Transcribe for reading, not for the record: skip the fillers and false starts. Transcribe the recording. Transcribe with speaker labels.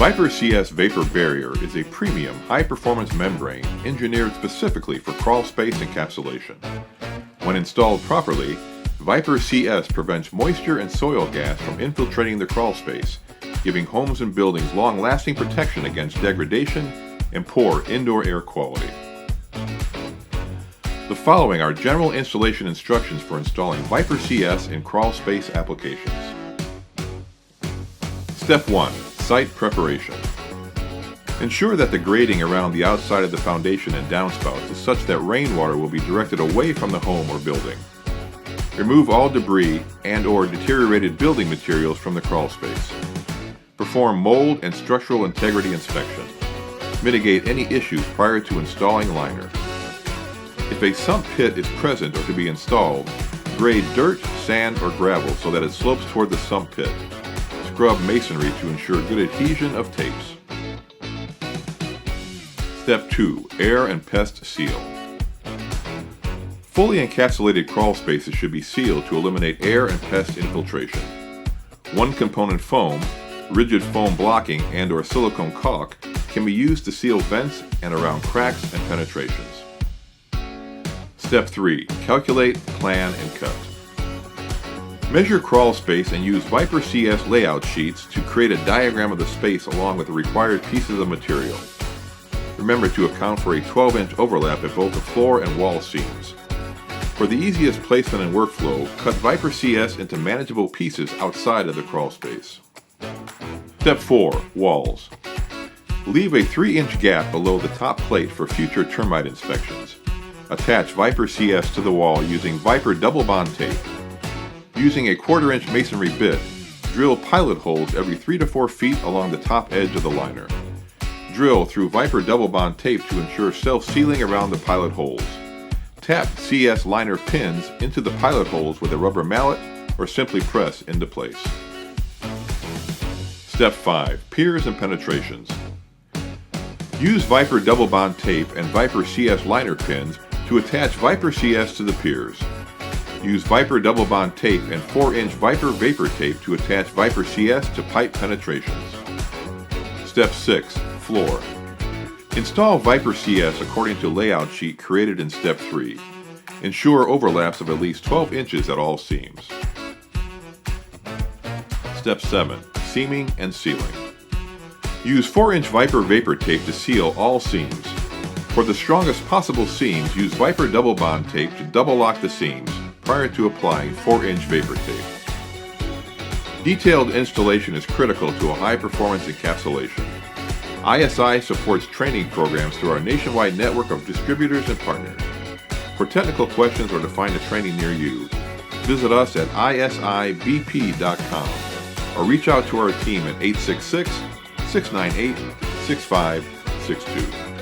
Speaker 1: Viper CS Vapor Barrier is a premium, high-performance membrane engineered specifically for crawl space encapsulation. When installed properly, Viper CS prevents moisture and soil gas from infiltrating the crawl space, giving homes and buildings long-lasting protection against degradation and poor indoor air quality. The following are general installation instructions for installing Viper CS in crawl space applications. Step 1. Site preparation. Ensure that the grading around the outside of the foundation and downspouts is such that rainwater will be directed away from the home or building. Remove all debris and/or deteriorated building materials from the crawl space. Perform mold and structural integrity inspection. Mitigate any issues prior to installing liner. If a sump pit is present or to be installed, grade dirt, sand, or gravel so that it slopes toward the sump pit. Scrub masonry to ensure good adhesion of tapes. Step 2. Air and pest seal. Fully encapsulated crawl spaces should be sealed to eliminate air and pest infiltration. One-component foam, rigid foam blocking, and/or silicone caulk can be used to seal vents and around cracks and penetrations. Step 3. Calculate, plan, and cut. Measure crawl space and use Viper CS layout sheets to create a diagram of the space along with the required pieces of material. Remember to account for a 12-inch overlap at both the floor and wall seams. For the easiest placement and workflow, cut Viper CS into manageable pieces outside of the crawl space. Step 4. Walls. Leave a 3-inch gap below the top plate for future termite inspections. Attach Viper CS to the wall using Viper double bond tape. Using a 1/4-inch masonry bit, drill pilot holes every 3 to 4 feet along the top edge of the liner. Drill through Viper double bond tape to ensure self-sealing around the pilot holes. Tap CS liner pins into the pilot holes with a rubber mallet or simply press into place. Step 5. Piers and penetrations. Use Viper double bond tape and Viper CS liner pins to attach Viper CS to the piers. Use Viper double bond tape and 4-inch Viper vapor tape to attach Viper CS to pipe penetrations. Step 6. Floor. Install Viper CS according to layout sheet created in Step 3. Ensure overlaps of at least 12 inches at all seams. Step 7. Seaming and sealing. Use 4-inch Viper vapor tape to seal all seams. For the strongest possible seams, use Viper double bond tape to double lock the seams prior to applying 4-inch vapor tape. Detailed installation is critical to a high-performance encapsulation. ISI supports training programs through our nationwide network of distributors and partners. For technical questions or to find a training near you, visit us at isibp.com or reach out to our team at 866-698-6562.